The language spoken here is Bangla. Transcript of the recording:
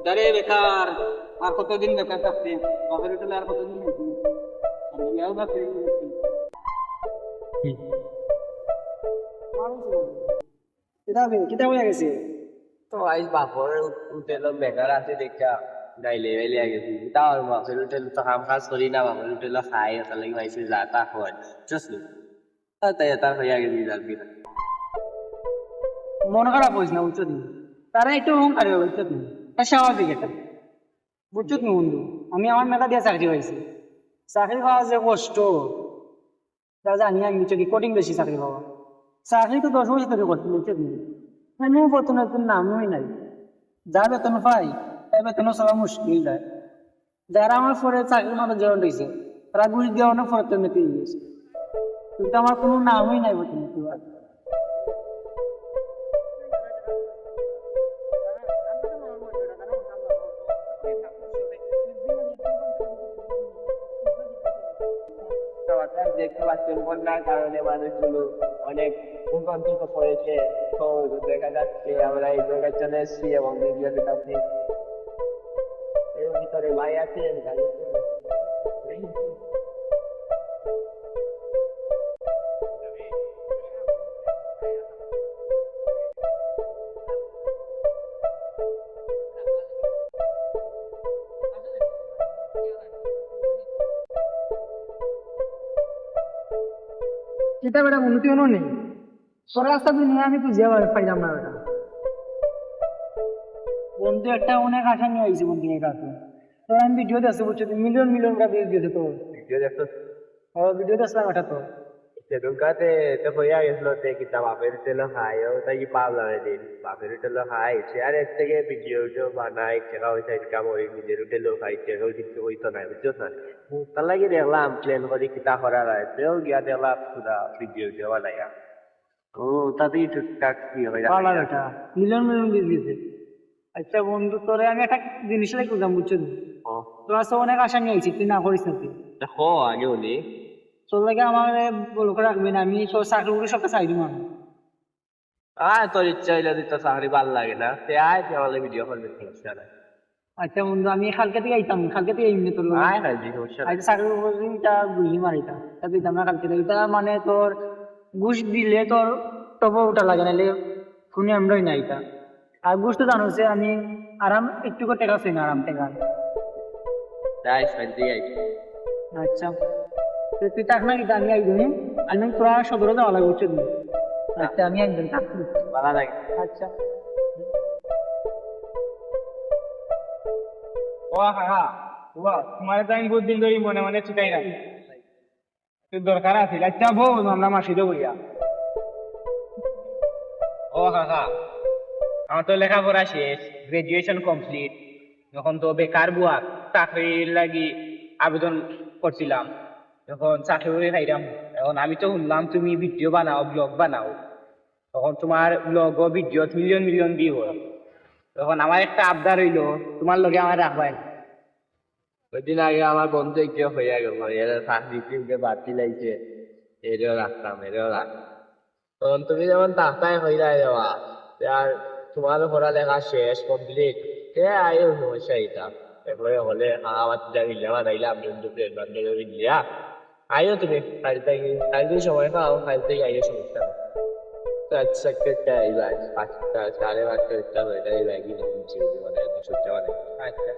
তারে বেকার আর কতদিন বেকার থাকতে বাপের হোটেলে আর কতদিন থাকতে বিয়াও বা ফিরে কিতা হয়ে গেছে তো আইস বাপর হোটেল বেকার আছে দেখা গাইলে গাইলে গেছি তাও আর বাপের হোটেল তো কাম কাজ করি না বাপের হোটেল খাই তার লাগি পাইছি যা তা হয় চসলি তাই তার হইয়া গেছি যার বিনা মন খারাপ হইস না বুঝছো তুমি তারা একটু অহংকার হবে বুঝছো তুমি তা স্বাভাবিক এটা বুঝছো তুমি বন্ধু আমি আমার মেধা দিয়ে চাকরি পাইছি চাকরি পাওয়া যে কষ্ট তা জানি আমি বুঝছো কি কঠিন বেশি চাকরি পাওয়া চাকরি তো 10 বছর ধরে করতে বুঝছো তুমি আমি বেতন নতুন নামই নাই যা বেতন পাই তাই বেতনও চলা মুশকিল যায় যারা আমার পরে চাকরির মতো জয়েন হয়েছে তারা ঘুষ দেওয়া অনেক পরে মেতে গিয়েছে কিন্তু আমার কোনো নামই নাই বেতন দেখতে পাচ্ছেন বন্যার কারণে মানুষগুলো অনেক ভূকম্পিত পড়েছে তো দেখা যাচ্ছে আমরা এই জায়গায় চলে এসেছি এবং ভিডিও দিতে এর ভিতরে ভাই আছেন এটা বেটা উন্নতি হলো নেই তোর রাস্তা তুই নিয়ে আমি তো যেভাবে পাইলাম না বেটা বন্ধু একটা অনেক আশা নিয়ে আইছি বন্ধু এর কাছে তোর আমি ভিডিও দেখছি বুঝছো মিলিয়ন মিলিয়ন টাকা ভিউজ দিয়েছে তোর ভিডিও দেখতো ভিডিও দেখছিলাম এটা তো সেদিনকাতে তো হইয়া গেছিল তে কিতা বাপের তেল খাই ও তাই পাবলাম এদিন বাপের তেল খাই শেয়ার এর থেকে ভিডিও বানাই টাকা হইতে ইনকাম ওই নিজের তেলও খাই টাকাও কিছু হইতো না বুঝছো না তার লাগি দেখলাম প্ল্যান করে কিতা করা যায় তেও গিয়া দেখলাম পুরা ভিডিও বানাইয়া ও তাতেই টুকটাক কি হয় পালা বেটা মিলিয়ন মিলিয়ন ভিউজ দিয়েছে আচ্ছা বন্ধু তোরে আমি একটা জিনিস লাগে বুঝলাম বুঝছো তোর কাছে অনেক আশা নিয়ে আইছি তুই না করিস না তুই দেখো আগে উনি তোর লাগে আমার লোক রাখবি না আমি তোর চাকরি করে সবটা চাই দিব আমি তোর ইচ্ছা হইলে তো চাকরি ভাল লাগে না সে আয় তাহলে ভিডিও করবে সমস্যা নাই আচ্ছা বন্ধু আমি কালকে থেকে আইতাম কালকে থেকে এমনি তোর লগে। আয় খাইছি সমস্যা নাই আচ্ছা চাকরি করবিটা বুঝলি মারিতা তা দিতাম না কালকে থেকে এটা মানে তোর ঘুষ দিলে তোর তবু ওটা লাগে নাহলে শুনে আমরাই না এটা আর ঘুষ তো জানো যে আমি আরাম একটু করে টাকা চাই না আরাম টাকা তাই শান্তি আইছি আচ্ছা তো তুই থাক না কিন্তু আমি একদিন আমি তোরা সদরে যাওয়া লাগবে বুঝছো তুমি? আচ্ছা আমি একদিন থাকছি ভালো লাগে আচ্ছা ও হা তোমার তো আমি বহুত দিন ধরে মনে মনে চিন্তাই রাখি তোর দরকার আছে আচ্ছা বউ আমরা মাসি দেবো ইয়া ও হা আমার তো লেখাপড়া শেষ গ্রাজুয়েশন কমপ্লিট যখন তো বেকার বুয়া চাকরির লাগি আবেদন করছিলাম যখন চাকরি করে খাইলাম এখন আমি তো শুনলাম তুমি ভিডিও বানাও ব্লগ বানাও তখন তোমার ব্লগ ও ভিডিও মিলিয়ন মিলিয়ন ভিউ হয় তখন আমার একটা আবদার হইলো তোমার লগে আমার রাখবাই ওইদিন আগে আমার বন্ধু কেউ হইয়া গেল এর চাকরি টিমকে বাড়তি লাগছে এরও রাখতাম এরও রাখতাম তখন তুমি যেমন তাহতাই হইয়া যাওয়া আর তোমারও পড়ালেখা শেষ কমপ্লিট সে আইও সমস্যা এটা এরপরে হলে আমার জানিলে বানাইলাম প্লেন বান্ধব দিয়া আইও তুমি কালকে সময় খাও কালকে আইও সমস্যা নেই আচ্ছা আইবা 5টা 5:30 হয়ে যায় লাগি মানে সহ্য মানে আচ্ছা